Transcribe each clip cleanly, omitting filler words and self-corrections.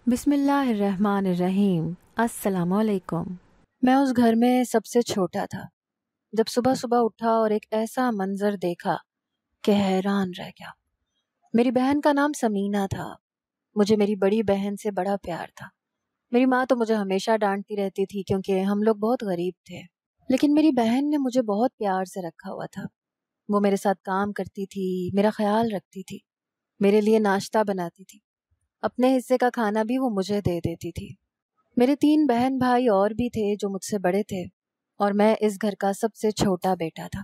بسم اللہ الرحمن الرحیم۔ السلام علیکم۔ میں اس گھر میں سب سے چھوٹا تھا۔ جب صبح صبح اٹھا اور ایک ایسا منظر دیکھا کہ حیران رہ گیا۔ میری بہن کا نام سمینہ تھا۔ مجھے میری بڑی بہن سے بڑا پیار تھا۔ میری ماں تو مجھے ہمیشہ ڈانٹتی رہتی تھی کیونکہ ہم لوگ بہت غریب تھے، لیکن میری بہن نے مجھے بہت پیار سے رکھا ہوا تھا۔ وہ میرے ساتھ کام کرتی تھی، میرا خیال رکھتی تھی، میرے لیے ناشتہ بناتی تھی، اپنے حصے کا کھانا بھی وہ مجھے دے دیتی تھی۔ میرے 3 بہن بھائی اور بھی تھے جو مجھ سے بڑے تھے، اور میں اس گھر کا سب سے چھوٹا بیٹا تھا۔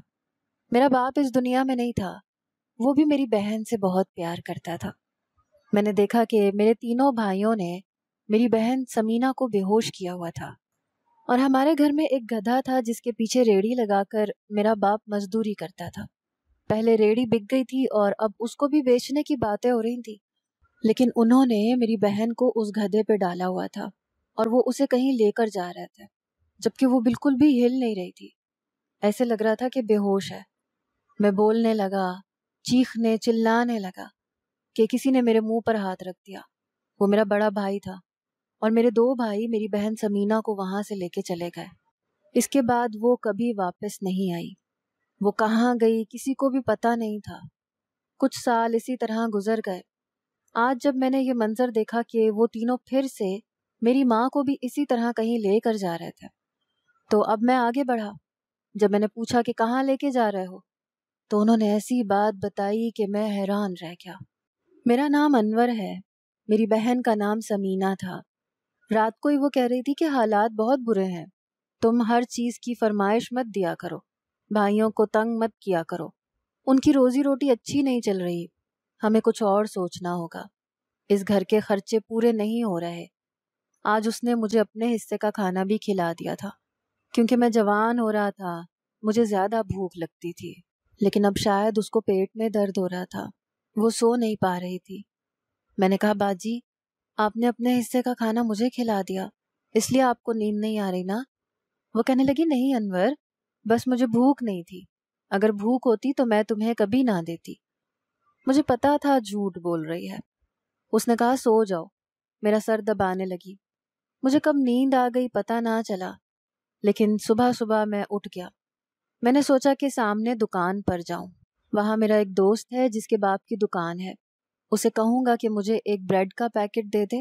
میرا باپ اس دنیا میں نہیں تھا، وہ بھی میری بہن سے بہت پیار کرتا تھا۔ میں نے دیکھا کہ میرے تینوں بھائیوں نے میری بہن سمینہ کو بے ہوش کیا ہوا تھا، اور ہمارے گھر میں ایک گدھا تھا جس کے پیچھے ریڑھی لگا کر میرا باپ مزدوری کرتا تھا۔ پہلے ریڑھی بک گئی تھی اور اب اس کو بھی بیچنے کی باتیں ہو رہی تھی، لیکن انہوں نے میری بہن کو اس گدھے پہ ڈالا ہوا تھا اور وہ اسے کہیں لے کر جا رہے تھے، جبکہ وہ بالکل بھی ہل نہیں رہی تھی۔ ایسے لگ رہا تھا کہ بے ہوش ہے۔ میں بولنے لگا، چیخنے چلانے لگا کہ کسی نے میرے منہ پر ہاتھ رکھ دیا۔ وہ میرا بڑا بھائی تھا، اور میرے 2 بھائی میری بہن سمینہ کو وہاں سے لے کے چلے گئے۔ اس کے بعد وہ کبھی واپس نہیں آئی۔ وہ کہاں گئی کسی کو بھی پتہ نہیں تھا۔ کچھ سال اسی طرح گزر گئے۔ آج جب میں نے یہ منظر دیکھا کہ وہ تینوں پھر سے میری ماں کو بھی اسی طرح کہیں لے کر جا رہے تھے، تو اب میں آگے بڑھا۔ جب میں نے پوچھا کہ کہاں لے کے جا رہے ہو، تو انہوں نے ایسی بات بتائی کہ میں حیران رہ گیا۔ میرا نام انور ہے، میری بہن کا نام سمینہ تھا۔ رات کو ہی وہ کہہ رہی تھی کہ حالات بہت برے ہیں، تم ہر چیز کی فرمائش مت دیا کرو، بھائیوں کو تنگ مت کیا کرو، ان کی روزی روٹی اچھی نہیں چل رہی، ہمیں کچھ اور سوچنا ہوگا، اس گھر کے خرچے پورے نہیں ہو رہے۔ آج اس نے مجھے اپنے حصے کا کھانا بھی کھلا دیا تھا، کیونکہ میں جوان ہو رہا تھا، مجھے زیادہ بھوک لگتی تھی، لیکن اب شاید اس کو پیٹ میں درد ہو رہا تھا، وہ سو نہیں پا رہی تھی۔ میں نے کہا، باجی آپ نے اپنے حصے کا کھانا مجھے کھلا دیا، اس لیے آپ کو نیند نہیں آ رہی نا؟ وہ کہنے لگی، نہیں انور، بس مجھے بھوک نہیں تھی، اگر بھوک ہوتی تو میں تمہیں کبھی نہ دیتی۔ مجھے پتا تھا جھوٹ بول رہی ہے۔ اس نے کہا، سو جاؤ۔ میرا سر دبانے لگی۔ مجھے کب نیند آ گئی پتہ نہ چلا، لیکن صبح صبح میں اٹھ گیا۔ میں نے سوچا کہ سامنے دکان پر جاؤں، وہاں میرا ایک دوست ہے جس کے باپ کی دکان ہے، اسے کہوں گا کہ مجھے ایک بریڈ کا پیکٹ دے دے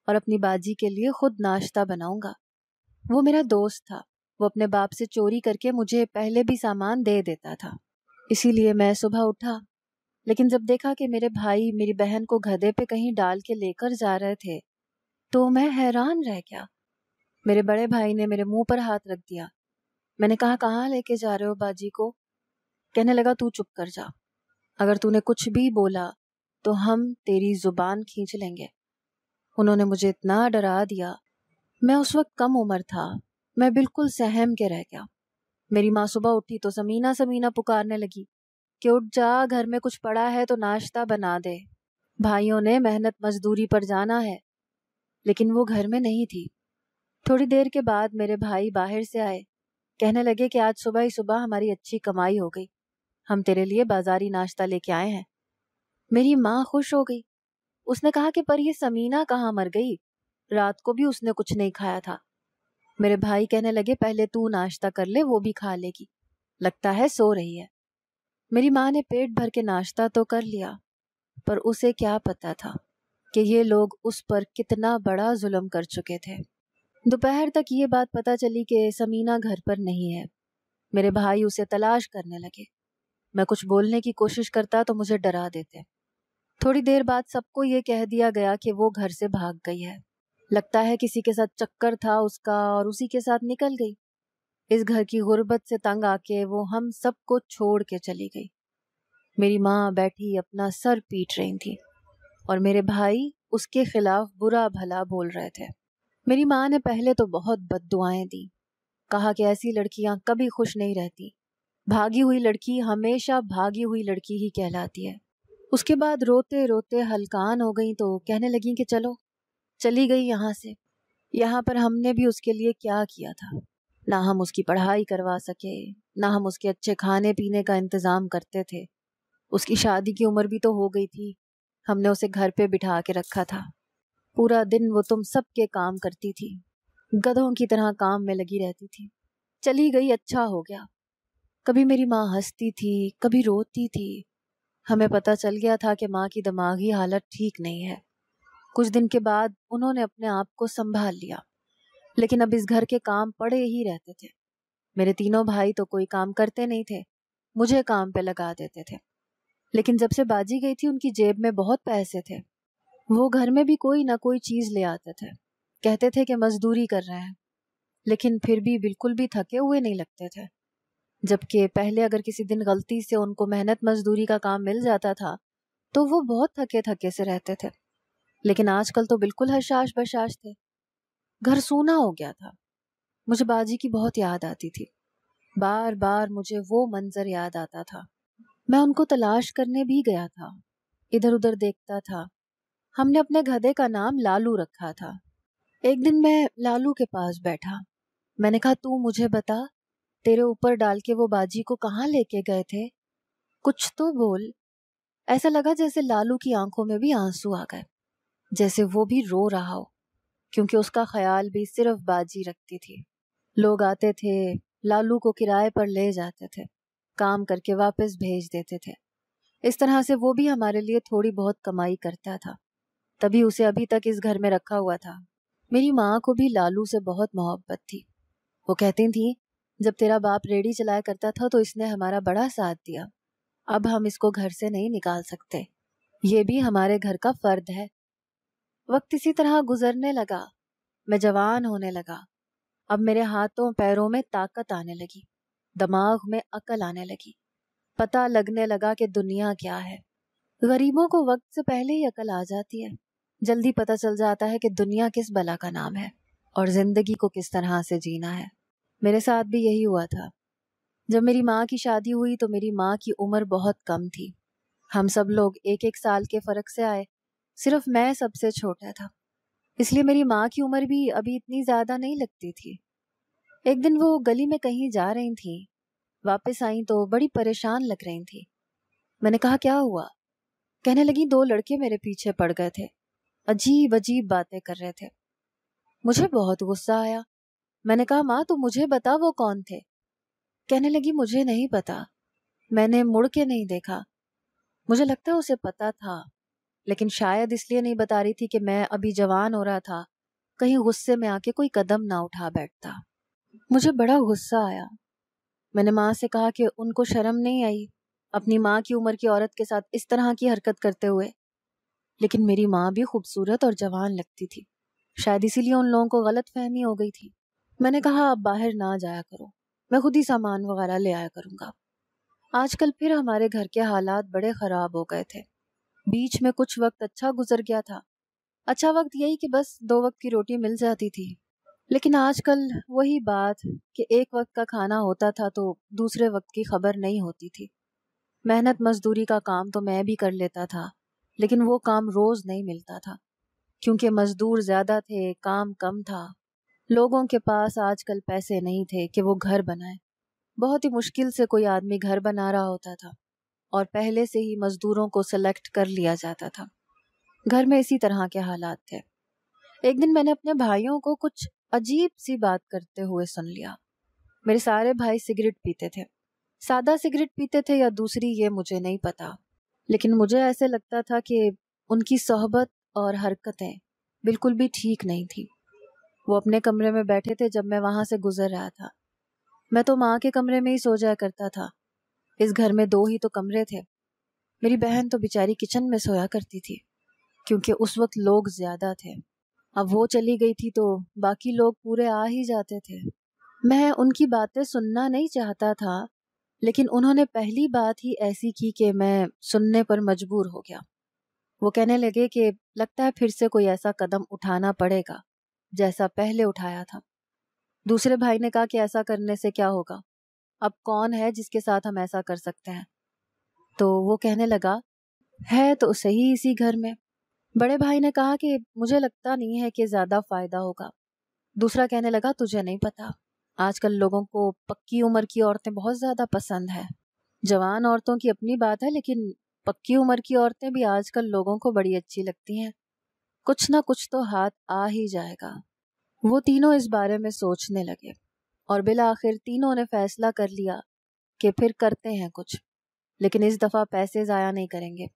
اور اپنی باجی کے لیے خود ناشتہ بناؤں گا۔ وہ میرا دوست تھا، وہ اپنے باپ سے چوری کر کے مجھے پہلے بھی سامان دے دیتا تھا، اسی لیے میں صبح اٹھا، لیکن جب دیکھا کہ میرے بھائی میری بہن کو گدھے پہ کہیں ڈال کے لے کر جا رہے تھے تو میں حیران رہ گیا۔ میرے بڑے بھائی نے میرے منہ پر ہاتھ رکھ دیا۔ میں نے کہا، کہاں لے کے جا رہے ہو باجی کو؟ کہنے لگا، تو چپ کر جا، اگر تو نے کچھ بھی بولا تو ہم تیری زبان کھینچ لیں گے۔ انہوں نے مجھے اتنا ڈرا دیا۔ میں اس وقت کم عمر تھا، میں بالکل سہم کے رہ گیا۔ میری ماں صبح اٹھی تو سمینہ سمینہ پکارنے لگی کہ اٹھ جا، گھر میں کچھ پڑا ہے تو ناشتہ بنا دے، بھائیوں نے محنت مزدوری پر جانا ہے۔ لیکن وہ گھر میں نہیں تھی۔ تھوڑی دیر کے بعد میرے بھائی باہر سے آئے، کہنے لگے کہ آج صبح ہی صبح ہماری اچھی کمائی ہو گئی، ہم تیرے لیے بازاری ناشتہ لے کے آئے ہیں۔ میری ماں خوش ہو گئی۔ اس نے کہا کہ پر یہ سمینہ کہاں مر گئی؟ رات کو بھی اس نے کچھ نہیں کھایا تھا۔ میرے بھائی کہنے لگے، پہلے تو ناشتہ کر لے، وہ بھی کھا لے گی، لگتا ہے سو رہی ہے۔ میری ماں نے پیٹ بھر کے ناشتہ تو کر لیا، پر اسے کیا پتا تھا کہ یہ لوگ اس پر کتنا بڑا ظلم کر چکے تھے۔ دوپہر تک یہ بات پتا چلی کہ سمینہ گھر پر نہیں ہے۔ میرے بھائی اسے تلاش کرنے لگے۔ میں کچھ بولنے کی کوشش کرتا تو مجھے ڈرا دیتے۔ تھوڑی دیر بعد سب کو یہ کہہ دیا گیا کہ وہ گھر سے بھاگ گئی ہے، لگتا ہے کسی کے ساتھ چکر تھا اس کا اور اسی کے ساتھ نکل گئی۔ اس گھر کی غربت سے تنگ آ کے وہ ہم سب کو چھوڑ کے چلی گئی۔ میری ماں بیٹھی اپنا سر پیٹ رہی تھی، اور میرے بھائی اس کے خلاف برا بھلا بول رہے تھے۔ میری ماں نے پہلے تو بہت بد دعائیں دی، کہا کہ ایسی لڑکیاں کبھی خوش نہیں رہتی، بھاگی ہوئی لڑکی ہمیشہ بھاگی ہوئی لڑکی ہی کہلاتی ہے۔ اس کے بعد روتے روتے ہلکان ہو گئی تو کہنے لگیں کہ چلو، چلی گئی یہاں سے۔ یہاں پر ہم نے بھی اس کے لیے کیا کیا تھا؟ نہ ہم اس کی پڑھائی کروا سکے، نہ ہم اس کے اچھے کھانے پینے کا انتظام کرتے تھے۔ اس کی شادی کی عمر بھی تو ہو گئی تھی، ہم نے اسے گھر پہ بٹھا کے رکھا تھا۔ پورا دن وہ تم سب کے کام کرتی تھی، گدھوں کی طرح کام میں لگی رہتی تھی۔ چلی گئی اچھا ہو گیا۔ کبھی میری ماں ہنستی تھی، کبھی روتی تھی۔ ہمیں پتہ چل گیا تھا کہ ماں کی دماغی حالت ٹھیک نہیں ہے۔ کچھ دن کے بعد انہوں نے اپنے آپ کو سنبھال لیا، لیکن اب اس گھر کے کام پڑے ہی رہتے تھے۔ میرے تینوں بھائی تو کوئی کام کرتے نہیں تھے، مجھے کام پہ لگا دیتے تھے۔ لیکن جب سے باجی گئی تھی ان کی جیب میں بہت پیسے تھے۔ وہ گھر میں بھی کوئی نہ کوئی چیز لے آتے تھے، کہتے تھے کہ مزدوری کر رہے ہیں، لیکن پھر بھی بالکل بھی تھکے ہوئے نہیں لگتے تھے۔ جبکہ پہلے اگر کسی دن غلطی سے ان کو محنت مزدوری کا کام مل جاتا تھا تو وہ بہت تھکے تھکے سے رہتے تھے، لیکن آج کل تو بالکل حشاش بشاش تھے۔ گھر سونا ہو گیا تھا۔ مجھے باجی کی بہت یاد آتی تھی، بار بار مجھے وہ منظر یاد آتا تھا۔ میں ان کو تلاش کرنے بھی گیا تھا، ادھر ادھر دیکھتا تھا۔ ہم نے اپنے گدھے کا نام لالو رکھا تھا۔ ایک دن میں لالو کے پاس بیٹھا، میں نے کہا تو مجھے بتا، تیرے اوپر ڈال کے وہ باجی کو کہاں لے کے گئے تھے؟ کچھ تو بول۔ ایسا لگا جیسے لالو کی آنکھوں میں بھی آنسو آ گئے، جیسے وہ بھی رو رہا ہو، کیونکہ اس کا خیال بھی صرف باجی رکھتی تھی۔ لوگ آتے تھے، لالو کو کرائے پر لے جاتے تھے، کام کر کے واپس بھیج دیتے تھے۔ اس طرح سے وہ بھی ہمارے لیے تھوڑی بہت کمائی کرتا تھا، تبھی اسے ابھی تک اس گھر میں رکھا ہوا تھا۔ میری ماں کو بھی لالو سے بہت محبت تھی۔ وہ کہتی تھیں جب تیرا باپ ریڑھی چلایا کرتا تھا تو اس نے ہمارا بڑا ساتھ دیا، اب ہم اس کو گھر سے نہیں نکال سکتے، یہ بھی ہمارے گھر کا فرد ہے۔ وقت اسی طرح گزرنے لگا، میں جوان ہونے لگا۔ اب میرے ہاتھوں پیروں میں طاقت آنے لگی، دماغ میں عقل آنے لگی، پتہ لگنے لگا کہ دنیا کیا ہے۔ غریبوں کو وقت سے پہلے ہی عقل آ جاتی ہے، جلدی پتہ چل جاتا ہے کہ دنیا کس بلا کا نام ہے اور زندگی کو کس طرح سے جینا ہے۔ میرے ساتھ بھی یہی ہوا تھا۔ جب میری ماں کی شادی ہوئی تو میری ماں کی عمر بہت کم تھی۔ ہم سب لوگ ایک ایک سال کے فرق سے آئے، صرف میں سب سے چھوٹا تھا، اس لیے میری ماں کی عمر بھی ابھی اتنی زیادہ نہیں لگتی تھی۔ ایک دن وہ گلی میں کہیں جا رہی تھیں، واپس آئیں تو بڑی پریشان لگ رہی تھیں۔ میں نے کہا کیا ہوا؟ کہنے لگی 2 لڑکے میرے پیچھے پڑ گئے تھے، عجیب عجیب باتیں کر رہے تھے۔ مجھے بہت غصہ آیا۔ میں نے کہا ماں تو مجھے بتا وہ کون تھے؟ کہنے لگی مجھے نہیں پتا، میں نے مڑ کے نہیں دیکھا۔ مجھے لگتا ہے اسے پتا تھا، لیکن شاید اس لیے نہیں بتا رہی تھی کہ میں ابھی جوان ہو رہا تھا، کہیں غصے میں آ کے کوئی قدم نہ اٹھا بیٹھتا۔ مجھے بڑا غصہ آیا۔ میں نے ماں سے کہا کہ ان کو شرم نہیں آئی اپنی ماں کی عمر کی عورت کے ساتھ اس طرح کی حرکت کرتے ہوئے؟ لیکن میری ماں بھی خوبصورت اور جوان لگتی تھی، شاید اسی لیے ان لوگوں کو غلط فہمی ہو گئی تھی۔ میں نے کہا اب باہر نہ جایا کرو، میں خود ہی سامان وغیرہ لے آیا کروں گا۔ آج کل پھر ہمارے گھر کے حالات بڑے خراب ہو گئے تھے۔ بیچ میں کچھ وقت اچھا گزر گیا تھا، اچھا وقت یہی کہ بس 2 وقت کی روٹی مل جاتی تھی، لیکن آج کل وہی بات کہ ایک وقت کا کھانا ہوتا تھا تو دوسرے وقت کی خبر نہیں ہوتی تھی۔ محنت مزدوری کا کام تو میں بھی کر لیتا تھا، لیکن وہ کام روز نہیں ملتا تھا، کیونکہ مزدور زیادہ تھے، کام کم تھا۔ لوگوں کے پاس آج کل پیسے نہیں تھے کہ وہ گھر بنائیں، بہت ہی مشکل سے کوئی آدمی گھر بنا رہا ہوتا تھا، اور پہلے سے ہی مزدوروں کو سلیکٹ کر لیا جاتا تھا۔ گھر میں اسی طرح کے حالات تھے۔ ایک دن میں نے اپنے بھائیوں کو کچھ عجیب سی بات کرتے ہوئے سن لیا۔ میرے سارے بھائی سگریٹ پیتے تھے، سادہ سگریٹ پیتے تھے یا دوسری یہ مجھے نہیں پتا، لیکن مجھے ایسے لگتا تھا کہ ان کی صحبت اور حرکتیں بالکل بھی ٹھیک نہیں تھی۔ وہ اپنے کمرے میں بیٹھے تھے جب میں وہاں سے گزر رہا تھا۔ میں تو ماں کے کمرے میں ہی سو جایا کرتا تھا، اس گھر میں 2 ہی تو کمرے تھے۔ میری بہن تو بیچاری کچن میں سویا کرتی تھی، کیونکہ اس وقت لوگ زیادہ تھے۔ اب وہ چلی گئی تھی تو باقی لوگ پورے آ ہی جاتے تھے۔ میں ان کی باتیں سننا نہیں چاہتا تھا، لیکن انہوں نے پہلی بات ہی ایسی کی کہ میں سننے پر مجبور ہو گیا۔ وہ کہنے لگے کہ لگتا ہے پھر سے کوئی ایسا قدم اٹھانا پڑے گا جیسا پہلے اٹھایا تھا۔ دوسرے بھائی نے کہا کہ ایسا کرنے سے کیا ہوگا، اب کون ہے جس کے ساتھ ہم ایسا کر سکتے ہیں؟ تو وہ کہنے لگا ہے تو صحیح اسی گھر میں۔ بڑے بھائی نے کہا کہ مجھے لگتا نہیں ہے کہ زیادہ فائدہ ہوگا۔ دوسرا کہنے لگا تجھے نہیں پتا، آج کل لوگوں کو پکی عمر کی عورتیں بہت زیادہ پسند ہے۔ جوان عورتوں کی اپنی بات ہے، لیکن پکی عمر کی عورتیں بھی آج کل لوگوں کو بڑی اچھی لگتی ہیں۔ کچھ نہ کچھ تو ہاتھ آ ہی جائے گا۔ وہ تینوں اس بارے میں سوچنے لگے اور بالآخر تینوں نے فیصلہ کر لیا کہ پھر کرتے ہیں کچھ، لیکن اس دفعہ پیسے ضائع نہیں کریں گے۔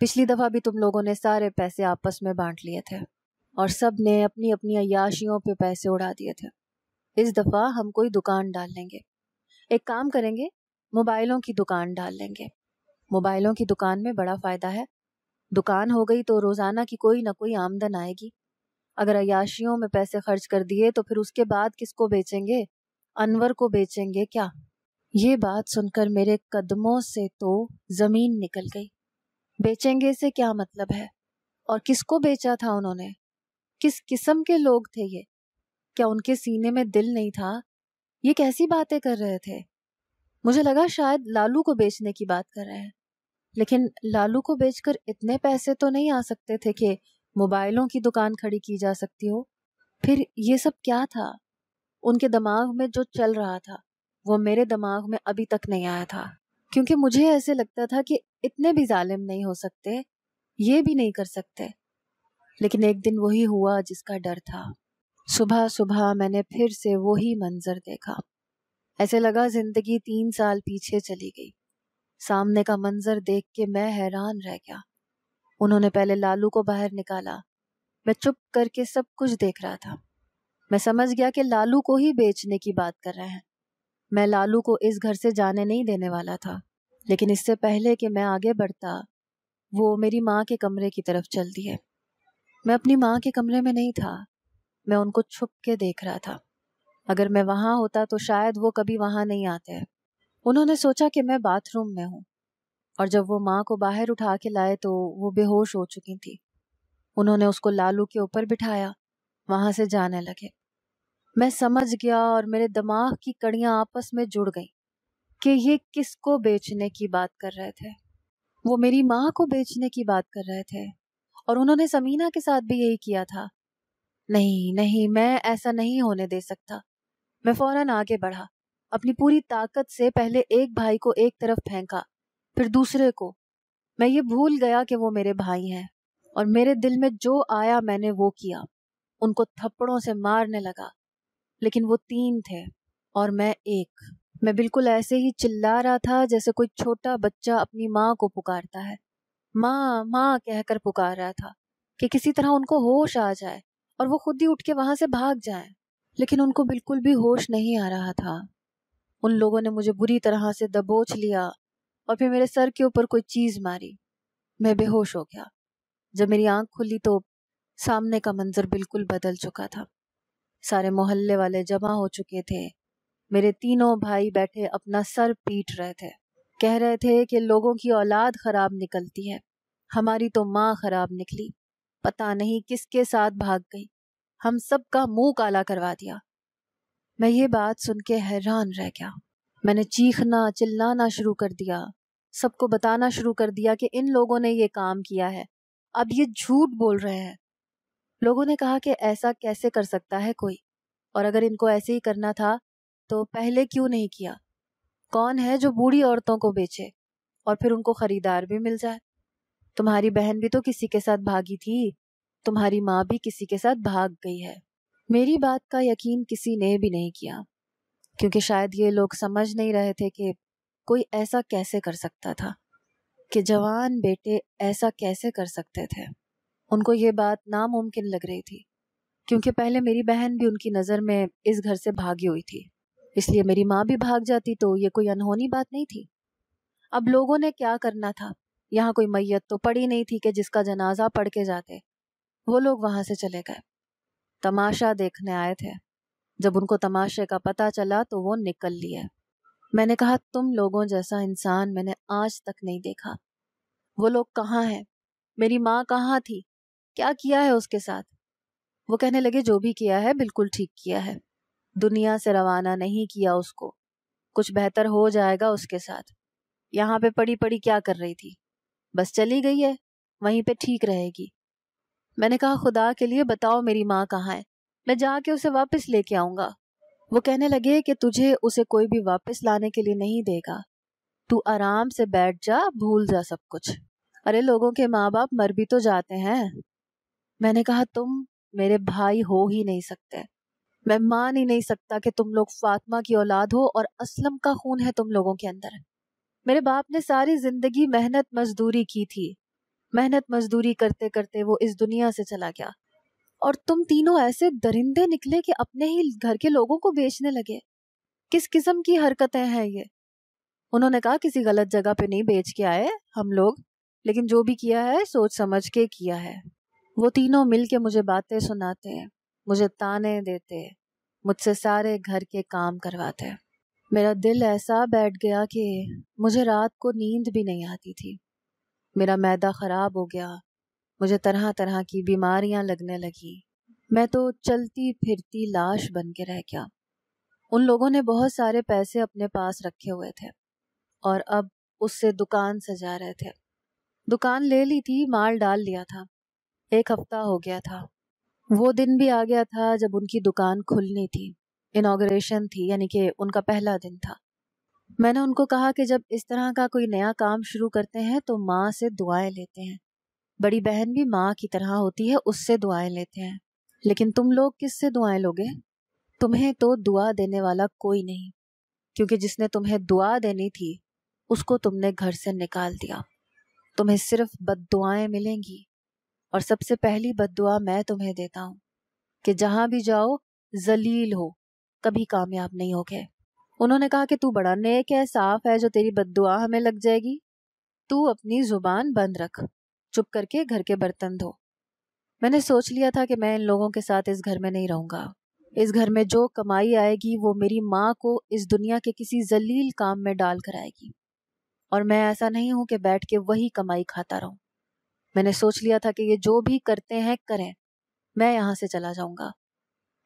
پچھلی دفعہ بھی تم لوگوں نے سارے پیسے آپس میں بانٹ لیے تھے اور سب نے اپنی اپنی عیاشیوں پہ پیسے اڑا دیے تھے۔ اس دفعہ ہم کوئی دکان ڈال لیں گے۔ ایک کام کریں گے، موبائلوں کی دکان ڈال لیں گے۔ موبائلوں کی دکان میں بڑا فائدہ ہے۔ دکان ہو گئی تو روزانہ کی کوئی نہ کوئی آمدن آئے گی۔ اگر عیاشیوں میں پیسے خرچ کر دیے تو پھر اس کے بعد کس کو بیچیں گے؟ انور کو بیچیں گے کیا؟ یہ بات سن کر میرے قدموں سے تو زمین نکل گئی۔ بیچیں گے سے کیا مطلب ہے؟ اور کس کو بیچا تھا انہوں نے؟ کس قسم کے لوگ تھے یہ؟ کیا ان کے سینے میں دل نہیں تھا؟ یہ کیسی باتیں کر رہے تھے؟ مجھے لگا شاید لالو کو بیچنے کی بات کر رہے ہیں، لیکن لالو کو بیچ کر اتنے پیسے تو نہیں آ سکتے تھے کہ موبائلوں کی دکان کھڑی کی جا سکتی ہو۔ پھر یہ سب کیا تھا؟ ان کے دماغ میں جو چل رہا تھا وہ میرے دماغ میں ابھی تک نہیں آیا تھا، کیونکہ مجھے ایسے لگتا تھا کہ اتنے بھی ظالم نہیں ہو سکتے، یہ بھی نہیں کر سکتے۔ لیکن ایک دن وہی ہوا جس کا ڈر تھا۔ صبح صبح میں نے پھر سے وہی منظر دیکھا۔ ایسے لگا زندگی 3 سال پیچھے چلی گئی۔ سامنے کا منظر دیکھ کے میں حیران رہ گیا۔ انہوں نے پہلے لالو کو باہر نکالا۔ میں چپ کر کے سب کچھ دیکھ رہا تھا۔ میں سمجھ گیا کہ لالو کو ہی بیچنے کی بات کر رہے ہیں۔ میں لالو کو اس گھر سے جانے نہیں دینے والا تھا، لیکن اس سے پہلے کہ میں آگے بڑھتا وہ میری ماں کے کمرے کی طرف چل دیے۔ میں اپنی ماں کے کمرے میں نہیں تھا، میں ان کو چھپ کے دیکھ رہا تھا۔ اگر میں وہاں ہوتا تو شاید وہ کبھی وہاں نہیں آتے۔ انہوں نے سوچا کہ میں باتھ روم میں ہوں، اور جب وہ ماں کو باہر اٹھا کے لائے تو وہ بے ہوش ہو چکی تھی۔ انہوں نے اس کو لالو کے اوپر بٹھایا، وہاں سے جانے لگے۔ میں سمجھ گیا اور میرے دماغ کی کڑیاں آپس میں جڑ گئیں کہ یہ کس کو بیچنے کی بات کر رہے تھے۔ وہ میری ماں کو بیچنے کی بات کر رہے تھے، اور انہوں نے سمینہ کے ساتھ بھی یہی کیا تھا۔ نہیں نہیں، میں ایسا نہیں ہونے دے سکتا۔ میں فوراً آگے بڑھا، اپنی پوری طاقت سے پہلے ایک بھائی کو ایک طرف پھینکا، پھر دوسرے کو۔ میں یہ بھول گیا کہ وہ میرے بھائی ہیں، اور میرے دل میں جو آیا میں نے وہ کیا۔ ان کو تھپڑوں سے مارنے لگا، لیکن وہ 3 تھے اور میں 1۔ میں بالکل ایسے ہی چلا رہا تھا جیسے کوئی چھوٹا بچہ اپنی ماں کو پکارتا ہے۔ ماں ماں کہہ کر پکار رہا تھا کہ کسی طرح ان کو ہوش آ جائے اور وہ خود ہی اٹھ کے وہاں سے بھاگ جائیں، لیکن ان کو بالکل بھی ہوش نہیں آ رہا تھا۔ ان لوگوں نے مجھے بری طرح سے دبوچ لیا اور پھر میرے سر کے اوپر کوئی چیز ماری۔ میں بے ہوش ہو گیا۔ جب میری آنکھ کھلی تو سامنے کا منظر بالکل بدل چکا تھا۔ سارے محلے والے جمع ہو چکے تھے۔ میرے تینوں بھائی بیٹھے اپنا سر پیٹ رہے تھے، کہہ رہے تھے کہ لوگوں کی اولاد خراب نکلتی ہے، ہماری تو ماں خراب نکلی، پتہ نہیں کس کے ساتھ بھاگ گئی، ہم سب کا منہ کالا کروا دیا۔ میں یہ بات سن کے حیران رہ گیا۔ میں نے چیخنا چلانا شروع کر دیا، سب کو بتانا شروع کر دیا کہ ان لوگوں نے یہ کام کیا ہے، اب یہ جھوٹ بول رہے ہیں۔ لوگوں نے کہا کہ ایسا کیسے کر سکتا ہے کوئی، اور اگر ان کو ایسے ہی کرنا تھا تو پہلے کیوں نہیں کیا؟ کون ہے جو بوڑھی عورتوں کو بیچے اور پھر ان کو خریدار بھی مل جائے؟ تمہاری بہن بھی تو کسی کے ساتھ بھاگی تھی، تمہاری ماں بھی کسی کے ساتھ بھاگ گئی ہے۔ میری بات کا یقین کسی نے بھی نہیں کیا، کیونکہ شاید یہ لوگ سمجھ نہیں رہے تھے کہ کوئی ایسا کیسے کر سکتا تھا، کہ جوان بیٹے ایسا کیسے کر سکتے تھے۔ ان کو یہ بات ناممکن لگ رہی تھی، کیونکہ پہلے میری بہن بھی ان کی نظر میں اس گھر سے بھاگی ہوئی تھی، اس لیے میری ماں بھی بھاگ جاتی تو یہ کوئی انہونی بات نہیں تھی۔ اب لوگوں نے کیا کرنا تھا؟ یہاں کوئی میت تو پڑی نہیں تھی کہ جس کا جنازہ پڑھ کے جاتے۔ وہ لوگ وہاں سے چلے گئے، تماشا دیکھنے آئے تھے۔ جب ان کو تماشے کا پتہ چلا تو وہ نکل لیے۔ میں نے کہا تم لوگوں جیسا انسان میں نے آج تک نہیں دیکھا۔ وہ لوگ کہاں ہیں؟ میری ماں کہاں تھی؟ کیا کیا ہے اس کے ساتھ؟ وہ کہنے لگے جو بھی کیا ہے بالکل ٹھیک کیا ہے، دنیا سے روانہ نہیں کیا اس کو، کچھ بہتر ہو جائے گا اس کے ساتھ۔ یہاں پہ پڑی پڑی کیا کر رہی تھی؟ بس چلی گئی ہے، وہیں پہ ٹھیک رہے گی۔ میں نے کہا خدا کے لیے بتاؤ میری ماں کہاں ہے، میں جا کے اسے واپس لے کے آؤں گا۔ وہ کہنے لگے کہ تجھے اسے کوئی بھی واپس لانے کے لیے نہیں دے گا، تو آرام سے بیٹھ جا، بھول جا سب کچھ۔ ارے لوگوں کے ماں باپ مر بھی تو جاتے ہیں۔ میں نے کہا تم میرے بھائی ہو ہی نہیں سکتے، میں مان ہی نہیں سکتا کہ تم لوگ فاطمہ کی اولاد ہو اور اسلم کا خون ہے تم لوگوں کے اندر۔ میرے باپ نے ساری زندگی محنت مزدوری کی تھی، محنت مزدوری کرتے کرتے وہ اس دنیا سے چلا گیا، اور تم تینوں ایسے درندے نکلے کہ اپنے ہی گھر کے لوگوں کو بیچنے لگے۔ کس قسم کی حرکتیں ہیں یہ؟ انہوں نے کہا کسی غلط جگہ پہ نہیں بیچ کے آئے ہم لوگ، لیکن جو بھی کیا ہے سوچ سمجھ کے کیا ہے۔ وہ تینوں مل کے مجھے باتیں سناتے، مجھے تانے دیتے، مجھ سے سارے گھر کے کام کرواتے۔ میرا دل ایسا بیٹھ گیا کہ مجھے رات کو نیند بھی نہیں آتی تھی، میرا معدہ خراب ہو گیا، مجھے طرح طرح کی بیماریاں لگنے لگی، میں تو چلتی پھرتی لاش بن کے رہ گیا۔ ان لوگوں نے بہت سارے پیسے اپنے پاس رکھے ہوئے تھے اور اب اس سے دکان سجا رہے تھے۔ دکان لے لی تھی، مال ڈال لیا تھا، 1 ہفتہ ہو گیا تھا۔ وہ دن بھی آ گیا تھا جب ان کی دکان کھلنی تھی، انوگریشن تھی، یعنی کہ ان کا پہلا دن تھا۔ میں نے ان کو کہا کہ جب اس طرح کا کوئی نیا کام شروع کرتے ہیں تو ماں سے دعائیں لیتے ہیں، بڑی بہن بھی ماں کی طرح ہوتی ہے، اس سے دعائیں لیتے ہیں، لیکن تم لوگ کس سے دعائیں لوگے؟ تمہیں تو دعا دینے والا کوئی نہیں، کیونکہ جس نے تمہیں دعا دینی تھی اس کو تم نے گھر سے نکال دیا۔ تمہیں صرف بد دعائیں ملیں گی، اور سب سے پہلی بد دعا میں تمہیں دیتا ہوں کہ جہاں بھی جاؤ ذلیل ہو، کبھی کامیاب نہیں ہوگے۔ انہوں نے کہا کہ تو بڑا نیک ہے، صاف ہے، جو تیری بد دعا ہمیں لگ جائے گی؟ تو اپنی زبان بند رکھ، چپ کر کے گھر کے برتن دھو۔ میں نے سوچ لیا تھا کہ میں ان لوگوں کے ساتھ اس گھر میں نہیں رہوں گا۔ اس گھر میں جو کمائی آئے گی وہ میری ماں کو اس دنیا کے کسی ذلیل کام میں ڈال کر آئے گی، اور میں ایسا نہیں ہوں کہ بیٹھ کے وہی کمائی کھاتا رہوں۔ میں نے سوچ لیا تھا کہ یہ جو بھی کرتے ہیں کریں، میں یہاں سے چلا جاؤں گا۔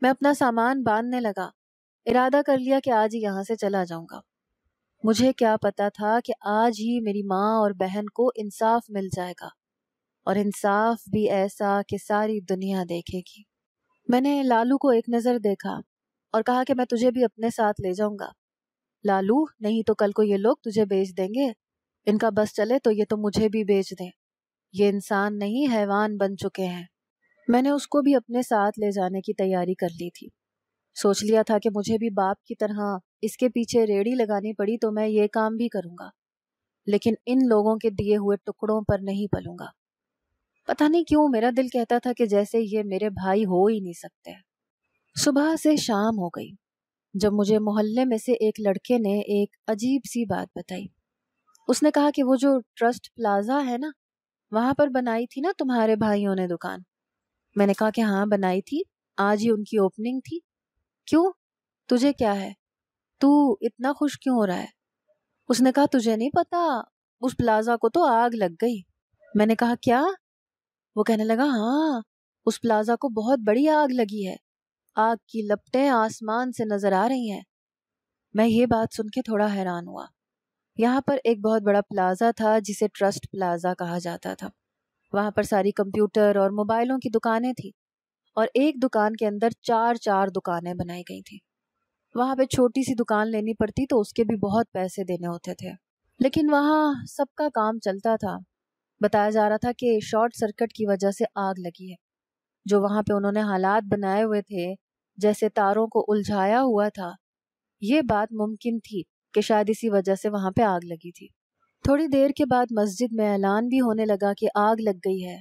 میں اپنا سامان باندھنے لگا، ارادہ کر لیا کہ آج ہی یہاں سے چلا جاؤں گا۔ مجھے کیا پتا تھا کہ آج ہی میری ماں اور بہن کو انصاف مل جائے گا، اور انصاف بھی ایسا کہ ساری دنیا دیکھے گی۔ میں نے لالو کو ایک نظر دیکھا اور کہا کہ میں تجھے بھی اپنے ساتھ لے جاؤں گا۔ لالو، نہیں تو کل کو یہ لوگ تجھے بیچ دیں گے، ان کا بس چلے تو یہ تو مجھے بھی بیچ دیں، یہ انسان نہیں حیوان بن چکے ہیں۔ میں نے اس کو بھی اپنے ساتھ لے جانے کی تیاری کر لی تھی، سوچ لیا تھا کہ مجھے بھی باپ کی طرح اس کے پیچھے ریڑھی لگانی پڑی تو میں یہ کام بھی کروں گا، لیکن ان لوگوں کے دیے ہوئے ٹکڑوں پر نہیں پلوں گا۔ پتہ نہیں کیوں میرا دل کہتا تھا کہ جیسے یہ میرے بھائی ہو ہی نہیں سکتے۔ صبح سے شام ہو گئی جب مجھے محلے میں سے ایک لڑکے نے ایک عجیب سی بات بتائی۔ اس نے کہا کہ وہ جو ٹرسٹ پلازا ہے نا، وہاں پر بنائی تھی نا تمہارے بھائیوں نے دکان۔ میں نے کہا کہ ہاں بنائی تھی، آج ہی ان کی اوپننگ تھی۔ کیوں؟ تجھے کیا ہے؟ تو اتنا خوش کیوں ہو رہا ہے؟ اس نے کہا تجھے نہیں پتا، اس پلازا کو تو آگ لگ گئی۔ میں نے کہا کیا؟ وہ کہنے لگا ہاں، اس پلازا کو بہت بڑی آگ لگی ہے، آگ کی لپٹیں آسمان سے نظر آ رہی ہیں۔ میں یہ بات سن کے تھوڑا حیران ہوا۔ یہاں پر ایک بہت بڑا پلازا تھا جسے ٹرسٹ پلازا کہا جاتا تھا۔ وہاں پر ساری کمپیوٹر اور موبائلوں کی دکانیں تھیں، اور ایک دکان کے اندر 4 دکانیں بنائی گئی تھیں۔ وہاں پہ چھوٹی سی دکان لینی پڑتی تو اس کے بھی بہت پیسے دینے ہوتے تھے، لیکن وہاں سب کا کام چلتا تھا۔ بتایا جا رہا تھا کہ شارٹ سرکٹ کی وجہ سے آگ لگی ہے۔ جو وہاں پہ انہوں نے حالات بنائے ہوئے تھے، جیسے تاروں کو الجھایا ہوا تھا، یہ بات ممکن تھی کہ شاید اسی وجہ سے وہاں پہ آگ لگی تھی۔ تھوڑی دیر کے بعد مسجد میں اعلان بھی ہونے لگا کہ آگ لگ گئی ہے،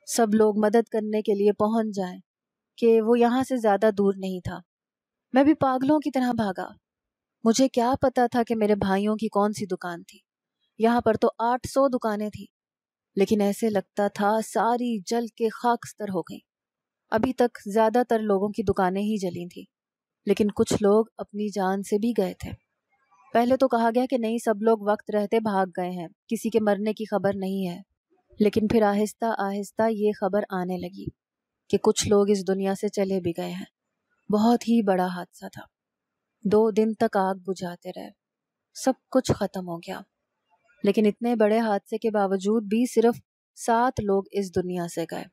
سب لوگ مدد کرنے کے لیے پہنچ جائیں، کہ وہ یہاں سے زیادہ دور نہیں تھا۔ میں بھی پاگلوں کی طرح بھاگا۔ مجھے کیا پتا تھا کہ میرے بھائیوں کی کون سی دکان تھی؟ یہاں پر تو 800 دکانیں تھیں، لیکن ایسے لگتا تھا ساری جل کے خاکستر ہو گئی۔ ابھی تک زیادہ تر لوگوں کی دکانیں ہی جلی تھیں، لیکن کچھ لوگ اپنی جان سے بھی گئے تھے۔ پہلے تو کہا گیا کہ نہیں، سب لوگ وقت رہتے بھاگ گئے ہیں، کسی کے مرنے کی خبر نہیں ہے، لیکن پھر آہستہ آہستہ یہ خبر آنے لگی کہ کچھ لوگ اس دنیا سے چلے بھی گئے ہیں۔ بہت ہی بڑا حادثہ تھا۔ 2 دن تک آگ بجھاتے رہے، سب کچھ ختم ہو گیا، لیکن اتنے بڑے حادثے کے باوجود بھی صرف 7 لوگ اس دنیا سے گئے،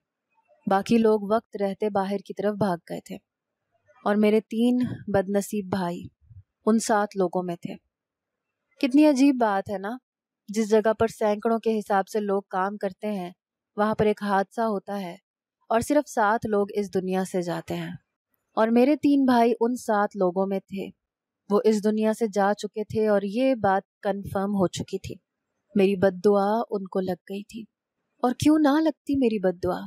باقی لوگ وقت رہتے باہر کی طرف بھاگ گئے تھے، اور میرے 3 بد نصیب بھائی ان 7 لوگوں میں تھے۔ کتنی عجیب بات ہے نا، جس جگہ پر سینکڑوں کے حساب سے لوگ کام کرتے ہیں، وہاں پر ایک حادثہ ہوتا ہے اور صرف 7 لوگ اس دنیا سے جاتے ہیں، اور میرے 3 بھائی ان 7 لوگوں میں تھے۔ وہ اس دنیا سے جا چکے تھے اور یہ بات کنفرم ہو چکی تھی۔ میری بد دعا ان کو لگ گئی تھی، اور کیوں نہ لگتی میری بد دعا؟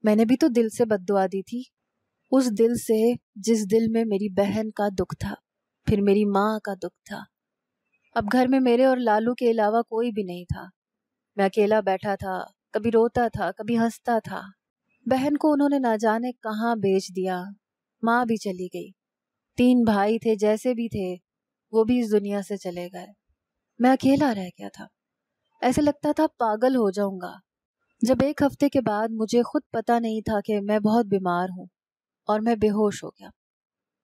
میں نے بھی تو دل سے بد دعا دی تھی، اس دل سے جس دل میں میری بہن کا دکھ تھا، پھر میری ماں کا دکھ تھا۔ اب گھر میں میرے اور لالو کے علاوہ کوئی بھی نہیں تھا۔ میں اکیلا بیٹھا تھا، کبھی روتا تھا، کبھی ہنستا تھا۔ بہن کو انہوں نے نہ جانے کہاں بیچ دیا، ماں بھی چلی گئی، 3 بھائی تھے جیسے بھی تھے وہ بھی اس دنیا سے چلے گئے۔ میں اکیلا رہ گیا تھا، ایسے لگتا تھا پاگل ہو جاؤں گا۔ جب 1 ہفتے کے بعد مجھے خود پتا نہیں تھا کہ میں بہت بیمار ہوں اور میں بے ہوش ہو گیا۔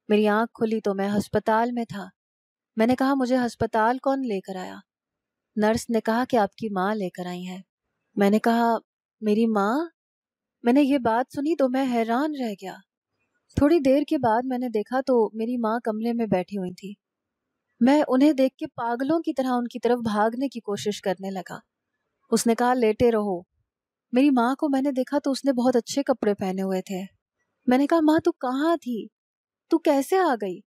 میری آنکھ کھلی تو میں ہسپتال میں تھا۔ میں نے کہا مجھے ہسپتال کون لے کر آیا؟ نرس نے کہا کہ آپ کی ماں لے کر آئی ہیں۔ میں نے کہا میری ماں؟ میں نے یہ بات سنی تو میں حیران رہ گیا۔ تھوڑی دیر کے بعد میں نے دیکھا تو میری ماں کمرے میں بیٹھی ہوئی تھی۔ میں انہیں دیکھ کے پاگلوں کی طرح ان کی طرف بھاگنے کی کوشش کرنے لگا۔ اس نے کہا لیٹے رہو۔ میری ماں کو میں نے دیکھا تو اس نے بہت اچھے کپڑے پہنے ہوئے تھے۔ میں نے کہا ماں تو کہاں تھی؟ تو کیسے آ گئی؟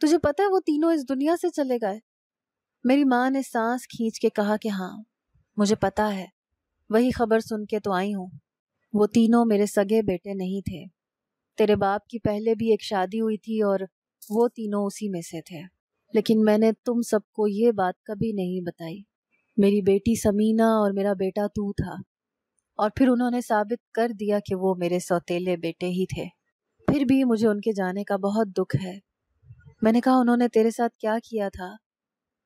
تجھے پتا ہے وہ تینوں اس دنیا سے چلے گئے؟ میری ماں نے سانس کھینچ کے کہا کہ ہاں مجھے پتا ہے، وہی خبر سن کے تو آئی ہوں۔ وہ تینوں میرے سگے بیٹے نہیں تھے۔ تیرے باپ کی پہلے بھی ایک شادی ہوئی تھی اور وہ تینوں اسی میں سے تھے، لیکن میں نے تم سب کو یہ بات کبھی نہیں بتائی۔ میری بیٹی سمینہ اور میرا بیٹا تو تھا، اور پھر انہوں نے ثابت کر دیا کہ وہ میرے سوتیلے بیٹے ہی تھے۔ پھر بھی مجھے ان کے جانے کا بہت دکھ ہے۔ میں نے کہا انہوں نے تیرے ساتھ کیا کیا تھا؟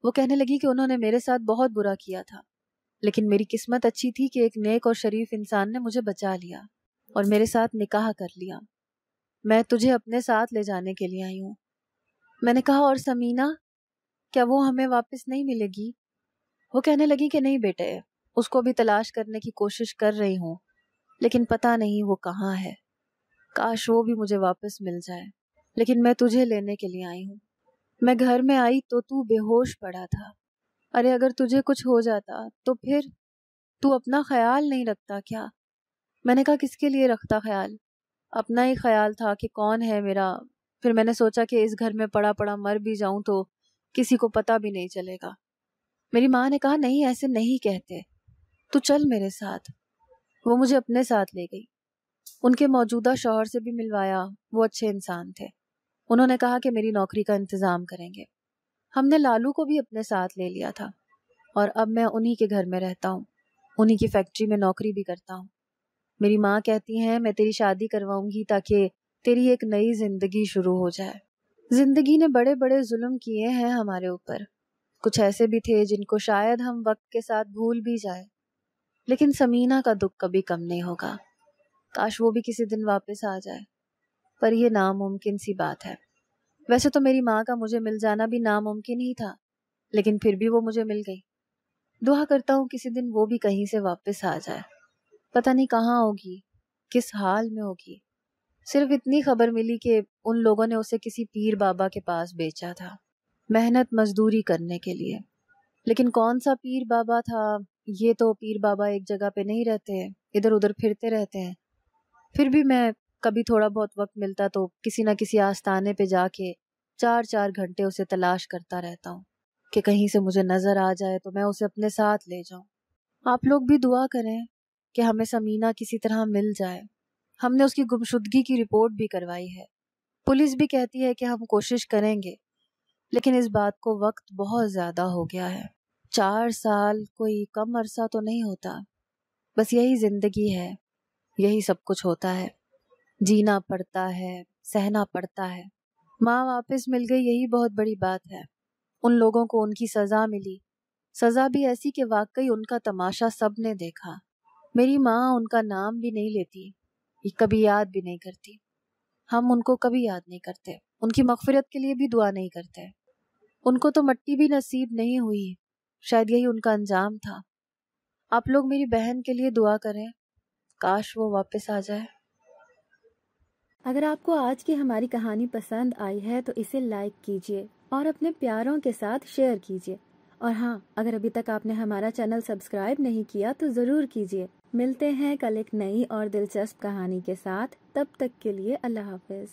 وہ کہنے لگی کہ انہوں نے میرے ساتھ بہت برا کیا تھا، لیکن میری قسمت اچھی تھی کہ ایک نیک اور شریف انسان نے مجھے بچا لیا اور میرے ساتھ نکاح کر لیا۔ میں تجھے اپنے ساتھ لے جانے کے لیے آئی ہوں۔ میں نے کہا اور سمینہ، کیا وہ ہمیں واپس نہیں ملے گی؟ وہ کہنے لگی کہ نہیں بیٹے، اس کو بھی تلاش کرنے کی کوشش کر رہی ہوں، لیکن پتہ نہیں وہ کہاں ہے۔ کاش وہ بھی مجھے واپس مل جائے، لیکن میں تجھے لینے کے لیے آئی ہوں۔ میں گھر میں آئی تو بے ہوش پڑا تھا۔ ارے اگر تجھے کچھ ہو جاتا تو پھر تو اپنا خیال نہیں رکھتا کیا؟ میں نے کہا کس کے لیے رکھتا خیال؟ اپنا ہی خیال تھا کہ کون ہے میرا۔ پھر میں نے سوچا کہ اس گھر میں پڑا پڑا مر بھی جاؤں تو کسی کو پتہ بھی نہیں چلے گا۔ میری ماں نے کہا نہیں ایسے نہیں کہتے، تو چل میرے ساتھ۔ وہ مجھے اپنے ساتھ لے گئی، ان کے موجودہ شوہر سے بھی ملوایا، وہ اچھے انسان تھے۔ انہوں نے کہا کہ میری نوکری کا انتظام کریں گے۔ ہم نے لالو کو بھی اپنے ساتھ لے لیا تھا، اور اب میں انہی کے گھر میں رہتا ہوں، انہی کی فیکٹری میں نوکری بھی کرتا ہوں۔ میری ماں کہتی ہیں میں تیری شادی کرواؤں گی تاکہ تیری ایک نئی زندگی شروع ہو جائے۔ زندگی نے بڑے بڑے ظلم کیے ہیں ہمارے اوپر، کچھ ایسے بھی تھے جن کو شاید ہم وقت کے ساتھ بھول بھی جائیں، لیکن سمینہ کا دکھ کبھی کم نہیں ہوگا۔ کاش وہ بھی کسی دن واپس آ جائے، پر یہ ناممکن سی بات ہے۔ ویسے تو میری ماں کا مجھے مل جانا بھی ناممکن ہی تھا، لیکن پھر بھی وہ مجھے مل گئی۔ دعا کرتا ہوں کسی دن وہ بھی کہیں سے واپس آ جائے۔ پتہ نہیں کہاں ہوگی، کس حال میں ہوگی۔ صرف اتنی خبر ملی کہ ان لوگوں نے اسے کسی پیر بابا کے پاس بیچا تھا، محنت مزدوری کرنے کے لیے۔ لیکن کون سا پیر بابا تھا؟ یہ تو پیر بابا ایک جگہ پہ نہیں رہتے، ادھر ادھر پھرتے رہتے ہیں۔ پھر بھی میں کبھی تھوڑا بہت وقت ملتا تو کسی نہ کسی آستانے پہ جا کے 4 گھنٹے اسے تلاش کرتا رہتا ہوں کہ کہیں سے مجھے نظر آ جائے تو میں اسے اپنے ساتھ لے جاؤں۔ آپ لوگ بھی دعا کریں کہ ہمیں سمینہ کسی طرح مل جائے۔ ہم نے اس کی گمشدگی کی رپورٹ بھی کروائی ہے، پولیس بھی کہتی ہے کہ ہم کوشش کریں گے، لیکن اس بات کو وقت بہت زیادہ ہو گیا ہے۔ 4 سال کوئی کم عرصہ تو نہیں ہوتا۔ بس یہی زندگی ہے، یہی سب کچھ ہوتا ہے، جینا پڑتا ہے، سہنا پڑتا ہے۔ ماں واپس مل گئی، یہی بہت بڑی بات ہے۔ ان لوگوں کو ان کی سزا ملی، سزا بھی ایسی کہ واقعی ان کا تماشا سب نے دیکھا۔ میری ماں ان کا نام بھی نہیں لیتی، کبھی یاد بھی نہیں کرتی۔ ہم ان کو کبھی یاد نہیں کرتے، ان کی مغفرت کے لیے بھی دعا نہیں کرتے۔ ان کو تو مٹی بھی نصیب نہیں ہوئی، شاید یہی ان کا انجام تھا۔ آپ لوگ میری بہن کے لیے دعا کریں، کاش وہ واپس آ جائے۔ اگر آپ کو آج کی ہماری کہانی پسند آئی ہے تو اسے لائک کیجیے اور اپنے پیاروں کے ساتھ شیئر کیجیے، اور ہاں، اگر ابھی تک آپ نے ہمارا چینل سبسکرائب نہیں کیا تو ضرور کیجیے۔ ملتے ہیں کل ایک نئی اور دلچسپ کہانی کے ساتھ، تب تک کے لیے اللہ حافظ۔